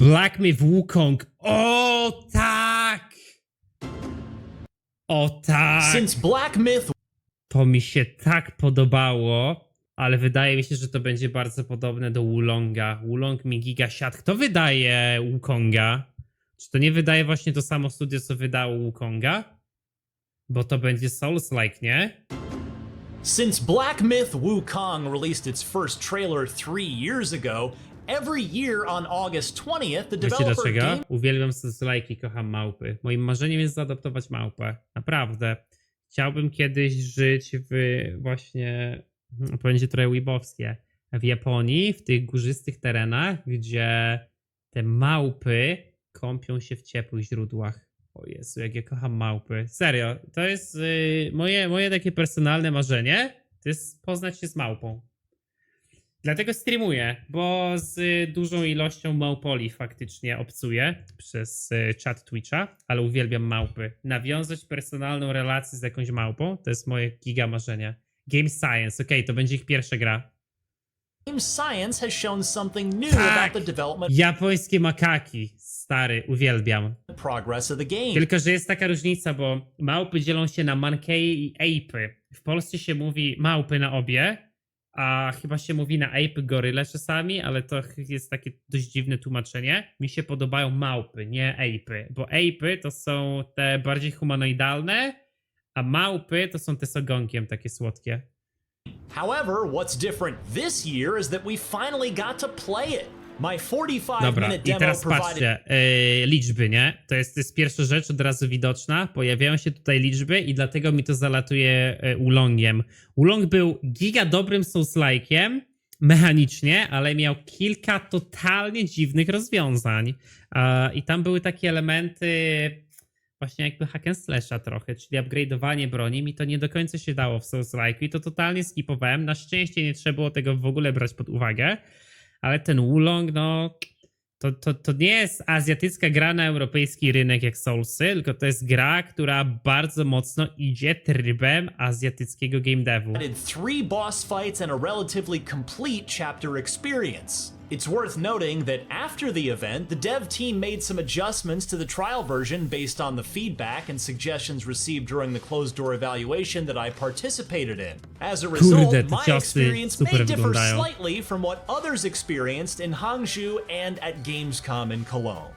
Black Myth WuKong. O tak! O tak! Since Black Myth To mi się tak podobało, ale wydaje mi się, że to będzie bardzo podobne do Wulonga. Wulong mi giga siadł. Kto wydaje WuKonga? Czy to nie wydaje właśnie to samo studio, co wydało WuKonga? Bo to będzie Souls-like, nie? Since Black Myth WuKong released its first trailer 3 years ago, every year on August 20th, the Wiecie developer dlaczego? Game Uwielbiam Souls-like i kocham małpy. Moim marzeniem jest zaadoptować małpę. Naprawdę. Chciałbym kiedyś żyć w właśnie, będzie trochę weebowskie, w Japonii, w tych górzystych terenach, gdzie te małpy kąpią się w ciepłych źródłach. O Jezu, jak ja kocham małpy. Serio, to jest moje takie personalne marzenie, to jest poznać się z małpą. Dlatego streamuję, bo z dużą ilością małpoli faktycznie obcuję przez czat Twitcha, ale uwielbiam małpy. Nawiązać personalną relację z jakąś małpą, to jest moje giga marzenie. Game Science, okej, to będzie ich pierwsza gra. Science has shown something new Tak! about the development Japońskie makaki, stary, uwielbiam. progress of the game. Tylko, że jest taka różnica, bo małpy dzielą się na mankeje i apy. W Polsce się mówi małpy na obie, a chyba się mówi na ape goryle czasami, ale to jest takie dość dziwne tłumaczenie. Mi się podobają małpy, nie apy, bo apy to są te bardziej humanoidalne, a małpy to są te z ogonkiem takie słodkie. However, what's different this year is that we finally got to play it. My 45-minute Dobra, i demo teraz provided patrzcie, liczby, nie? To jest pierwsza rzecz od razu widoczna. Pojawiają się tutaj liczby i dlatego mi to zalatuje Wulongiem. Wulong był giga dobrym Souls-like'iem mechanicznie, ale miał kilka totalnie dziwnych rozwiązań. I tam były takie elementy właśnie jakby hack and slasha trochę, czyli upgrade'owanie broni. Mi to nie do końca się dało w Souls-like'u i to totalnie skipowałem. Na szczęście nie trzeba było tego w ogóle brać pod uwagę. Ale ten Wulong, no, to nie jest azjatycka gra na europejski rynek jak Soulsy, tylko to jest gra, która bardzo mocno idzie trybem azjatyckiego game devu. 3 boss fights and a relatively complete chapter experience. It's worth noting that after the event, the dev team made some adjustments to the trial version based on the feedback and suggestions received during the closed door evaluation that I participated in. As a result, Kurde, te my ciosy experience may super differ wyglądają. slightly from what others experienced in Hangzhou and at Gamescom in Cologne.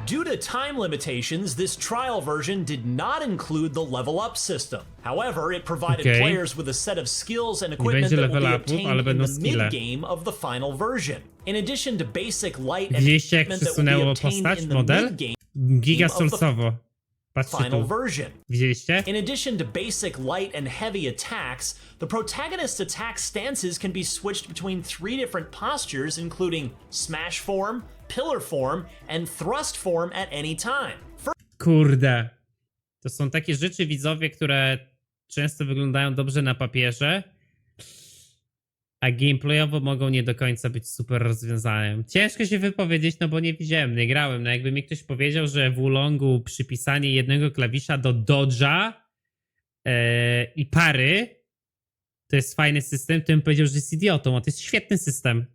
Due to time limitations, this trial version did not include the level up system. However, it provided Okay. players with a set of skills and equipment będzie that will level be upów, ale obtained in będą the skille. mid-game of the final version. In addition to basic light and Widzieliście jak equipment that will be przesunęło obtained postać, in the model? mid-game Giga of the Soulsowo. Patrzcie final tu. version. Widzieliście? In addition to basic light and heavy attacks, the protagonist's attack stances can be switched between 3 different postures, including smash form, pillar form, and thrust form at any time. Kurde. To są takie rzeczy, widzowie, które często wyglądają dobrze na papierze, a gameplayowo mogą nie do końca być super rozwiązaniem. Ciężko się wypowiedzieć, no bo nie widziałem, nie grałem. No jakby mi ktoś powiedział, że w Wulongu przypisanie jednego klawisza do dodge'a i pary to jest fajny system, to bym powiedział, że jest idiotą, a to jest świetny system.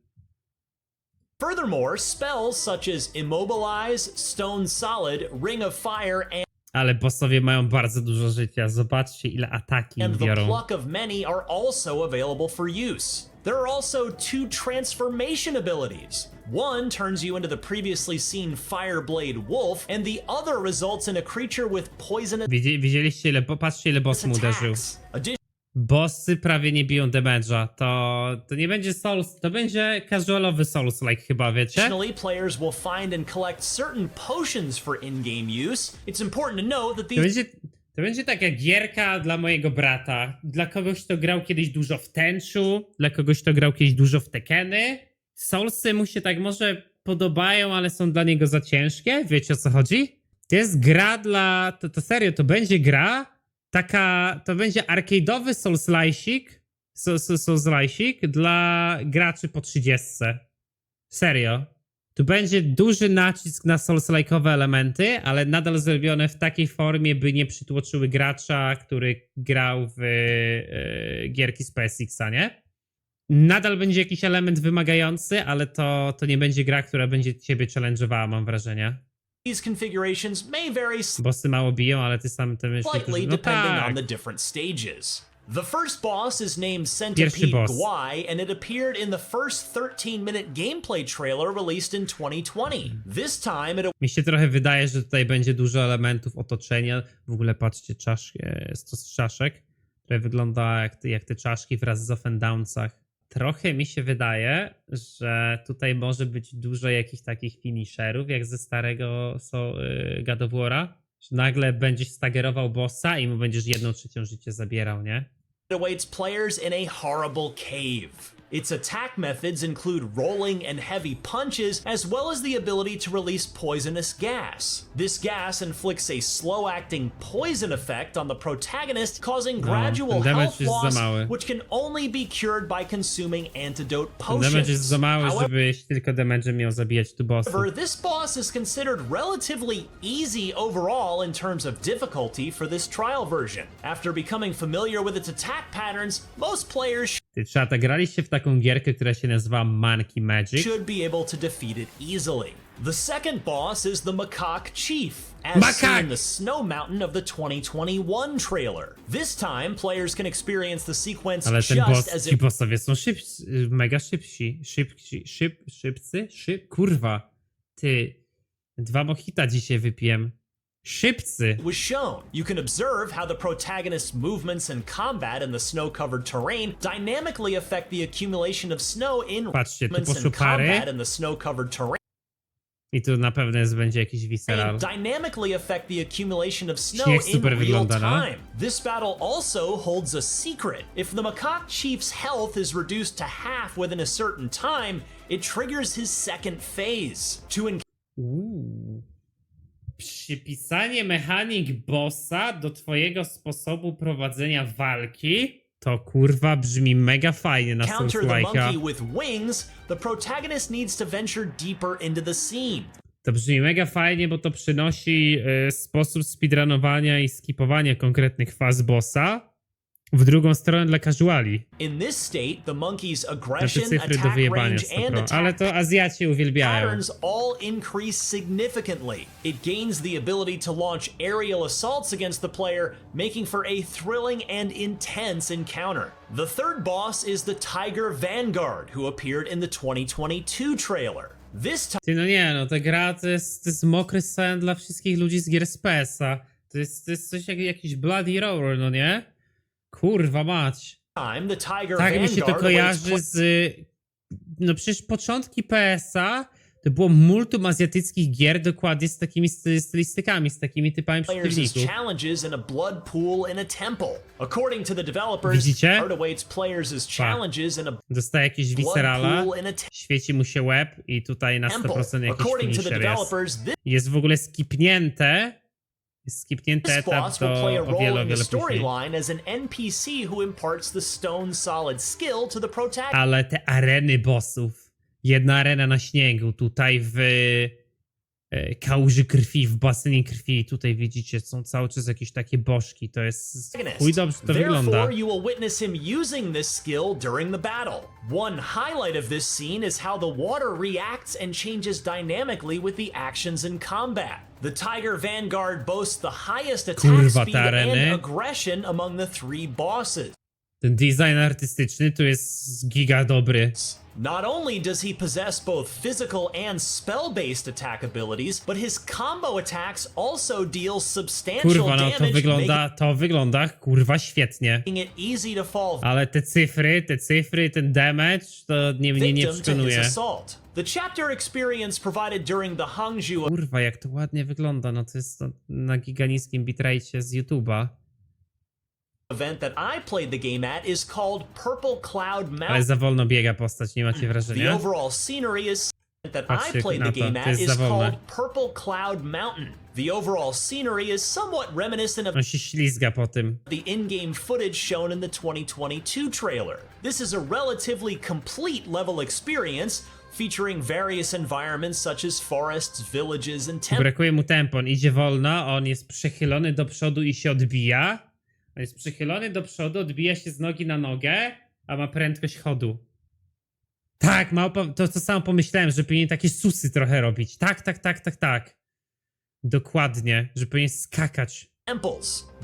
Furthermore, spells such as Immobilize, Stone Solid, Ring of Fire, Ale bossowie mają bardzo dużo życia. Zobaczcie, ile ataki im and the biorą. Pluck of Many are also available for use. There are also 2 transformation abilities. One turns you into the previously seen Fireblade Wolf, and the other results in a creature with poisonous Widzieliście, patrzcie, ile boss mu uderzył. attacks. Bossy prawie nie biją damage'a. To nie będzie Souls, to będzie casualowy Souls-like chyba, wiecie? Additionally, players will find and collect certain potions for in-game use. It's important to note that these To będzie taka gierka dla mojego brata. Dla kogoś, kto grał kiedyś dużo w Tenchu, dla kogoś, kto grał kiedyś dużo w Tekeny. Soulsy mu się tak może podobają, ale są dla niego za ciężkie. Wiecie, o co chodzi? To jest gra dla... To serio, to będzie gra taka... To będzie arcade'owy Souls-like'ik dla graczy po 30. Serio. Tu będzie duży nacisk na Souls-like'owe elementy, ale nadal zrobione w takiej formie, by nie przytłoczyły gracza, który grał w gierki z PSX-a, nie? Nadal będzie jakiś element wymagający, ale to nie będzie gra, która będzie ciebie challenge'owała, mam wrażenie. These configurations may vary Bossy mało biją, ale ty sam te myślisz, slightly no depending on tak. the different stages. The first boss is named Pierwszy Centipede boss. Guai, and it appeared in the first 13-minute gameplay trailer released in 2020. This time it Mi się trochę wydaje, że tutaj będzie dużo elementów otoczenia. W ogóle patrzcie, stos czaszek, które wygląda jak te czaszki w Rise of Downsach. Trochę mi się wydaje, że tutaj może być dużo jakichś takich finisherów, jak ze starego God of War'a. Że nagle będziesz stagerował bossa i mu będziesz 1/3 życie zabierał, nie? awaits players in a horrible cave. Its attack methods include rolling and heavy punches, as well as the ability to release poisonous gas. This gas inflicts a slow-acting poison effect on the protagonist, causing gradual ten damage health jest za loss, mały. which can only be cured by consuming antidote Ten damage jest za potions. mały, However, żebyś tylko damage'em miał zabijać tu bossy. this boss is considered relatively easy overall in terms of difficulty for this trial version. After becoming familiar with its attack patterns, most players Ty, czata, graliście w taką gierkę, która się nazywa Monkey Magic? should be able to defeat it easily. The second boss is the Macaque Chief, as seen in the Snow Mountain of the 2021 trailer. This time, players can experience the sequence Ale ten just boss, as ci if bossowie są mega szybsi. Kurwa. Ty, 2 mojita dzisiaj wypiłem. Szybcy. was shown. You can observe how the protagonist's movements and combat in the snow-covered terrain dynamically affect the accumulation of snow in Patrzcie, tu movements poszły and pary. combat in the snow-covered terrain. I tu na pewno będzie jakiś visceral. Dynamically affect the accumulation of snow Śnieg in super real wygląda, no. time. This battle also holds a secret. If the Macaque Chief's health is reduced to half within a certain time, it triggers his second phase. Przypisanie mechanik bossa do twojego sposobu prowadzenia walki to kurwa brzmi mega fajnie na counter the Souls-like'a. monkey with wings, the protagonist needs to venture deeper into the scene. To brzmi mega fajnie, bo to przynosi sposób speedrunowania i skipowania konkretnych faz bossa w drugą stronę dla casuali. In this state, the monkey's Na te aggression, cyfry do attack wyjebania range, 100%. and Ale attack to Azjaci uwielbiają. patterns all increase significantly. It gains the ability to launch aerial assaults against the player, making for a thrilling and intense encounter. The third boss is the Tiger Vanguard, who appeared in the 2022 trailer. This Ty, no nie, no ta gra to jest mokry sen dla wszystkich ludzi z gier z PS-a. To jest coś jak jakiś Bloody Roar, no nie? Kurwa mać. time, the Tiger Tak mi się to Vanguard kojarzy z... No przecież początki PS-a to było multum azjatyckich gier dokładnie z takimi stylistykami, z takimi typami players as przeciwników. challenges in a blood pool in a temple. According to the developers, Widzicie? Art awaits players as challenges in a Dostaje jakieś blood viscerala, pool in a świeci mu się łeb i tutaj na temple. 100% jakiś According to the finisher jest. developers, this Jest w ogóle skipnięty etap boss will do play a o role wiele, in the wiele później. storyline as an NPC who imparts the stone solid skill to the protagonist. Ale te areny bossów. Jedna arena na śniegu, tutaj w kałuży krwi, w basenie krwi. Tutaj widzicie, są cały czas jakieś takie bożki. To jest... Chuj dobrze to wygląda. Therefore, you will witness him using this skill during the battle. One highlight of this scene is how the water reacts and changes dynamically with the actions in combat. The Tiger Vanguard boasts the highest attack Kurwa, speed te areny. and aggression among the 3 bosses. Ten design artystyczny tu jest giga dobry. Not only does he possess both physical and spell-based attack abilities, but his combo attacks also deal substantial Kurwa, no damage, to wygląda kurwa świetnie. making it easy to fall Ale te cyfry, ten damage, to nie victim to his przekonuje. assault. The chapter experience provided during the Hangzhou Kurwa, jak to ładnie wygląda. No to jest to na giganiskim bitrate'cie z YouTube'a. event that I played the game at is called Purple Cloud Ale Mountain. za wolno biega postać, nie macie The wrażenia? overall scenery is that I Patrzcie played na the to, game to at jest is za wolne. called Purple Cloud Mountain. The overall scenery is somewhat reminiscent of On się ślizga po tym. the in-game footage shown in the 2022 trailer. This is a relatively complete level experience, featuring various environments such as forests, villages, and temples. Brakuje mu tempo, on idzie wolno, on jest przychylony do przodu i się odbija. On jest przychylony do przodu, odbija się z nogi na nogę, a ma prędkość chodu. Tak, małpa, to samo pomyślałem, że powinien takie susy trochę robić. Tak. Dokładnie, że powinien skakać.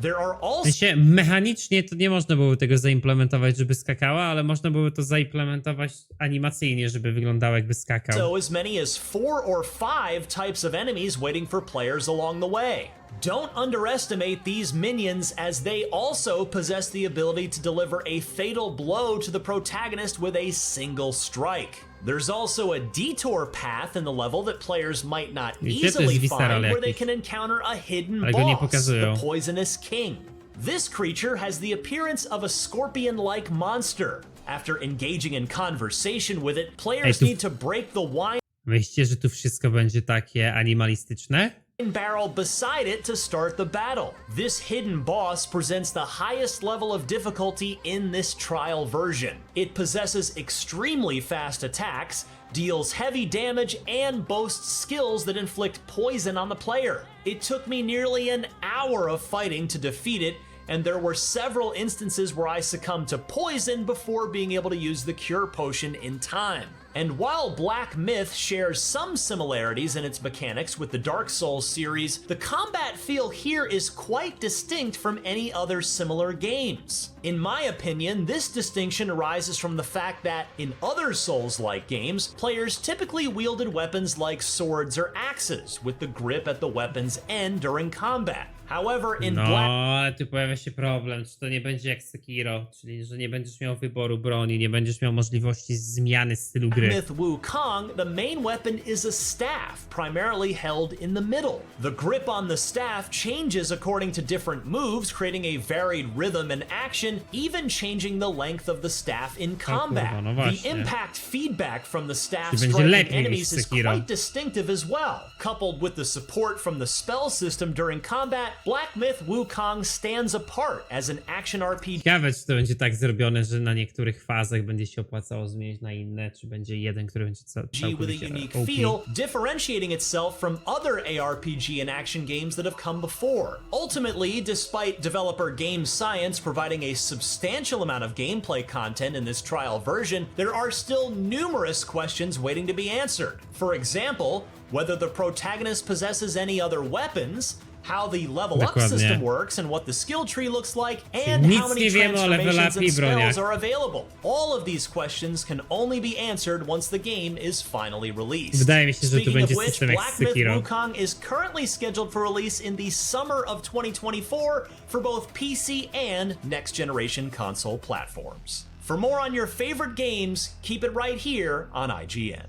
There are W also sensie mechanicznie to nie można było tego zaimplementować, żeby skakała, ale można było to zaimplementować animacyjnie, żeby wyglądało jakby skakał. as many as 4 or 5 types of enemies waiting for players along the way. Don't underestimate these minions, as they also possess the ability to deliver a fatal blow to the protagonist with a single strike. There's also a detour path in the level that players might not Gdzie to easily jest find, Visceral where they jakiś? can encounter a hidden Ale go nie boss, pokazują. the Poisonous King. This creature has the appearance of a scorpion-like monster. After engaging in conversation with it, players tu- need to break the wine Myślicie, że tu wszystko będzie takie animalistyczne? barrel beside it to start the battle. This hidden boss presents the highest level of difficulty in this trial version. It possesses extremely fast attacks, deals heavy damage, and boasts skills that inflict poison on the player. It took me nearly an hour of fighting to defeat it, and there were several instances where I succumbed to poison before being able to use the cure potion in time. And while Black Myth shares some similarities in its mechanics with the Dark Souls series, the combat feel here is quite distinct from any other similar games. In my opinion, this distinction arises from the fact that in other Souls-like games, players typically wielded weapons like swords or axes, with the grip at the weapon's end during combat. However, in No, Black ale tu pojawia się problem, czy to nie będzie jak Sekiro, czyli że nie będziesz miał wyboru broni, nie będziesz miał możliwości zmiany stylu gry. Myth WuKong, the main weapon is a staff, primarily held in the middle. The grip on the staff changes according to different moves, creating a varied rhythm and action, even changing the length of the staff in combat. kurwa, no The właśnie. impact feedback from the staff Czy będzie striking lepiej niż enemies is Sekiro? quite distinctive as well. Coupled with the support from the spell system during combat, Black Myth WuKong stands apart as an action RPG Ciekawe, czy to będzie tak zrobione, że na niektórych fazach będzie się opłacało zmienić na inne, czy będzie jeden, który będzie with a całkowicie unique OP. feel, differentiating itself from other ARPG and action games that have come before. Ultimately, despite developer Game Science providing a substantial amount of gameplay content in this trial version, there are still numerous questions waiting to be answered. For example, whether the protagonist possesses any other weapons, how the level up Dokładnie. system works and what the skill tree looks like, and nic how many nie wiemy o level transformations up i and broniach. spells are available. All of these questions can only be answered once the game is finally released. Wydaje mi się, że tu Speaking będzie of which, system jak Black Myth Sekiro. WuKong is currently scheduled for release in the summer of 2024 for both PC and next generation console platforms. For more on your favorite games, keep it right here on IGN.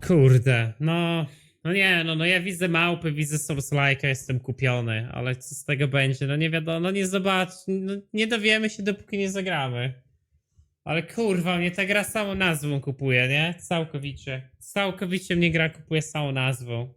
Kurde, no nie, no ja widzę małpy, widzę Souls-like'a, jestem kupiony, ale co z tego będzie? No nie wiadomo, no nie zobacz, no nie dowiemy się, dopóki nie zagramy. Ale kurwa, mnie ta gra samą nazwą kupuje, nie? Całkowicie. Całkowicie mnie gra kupuje samą nazwą.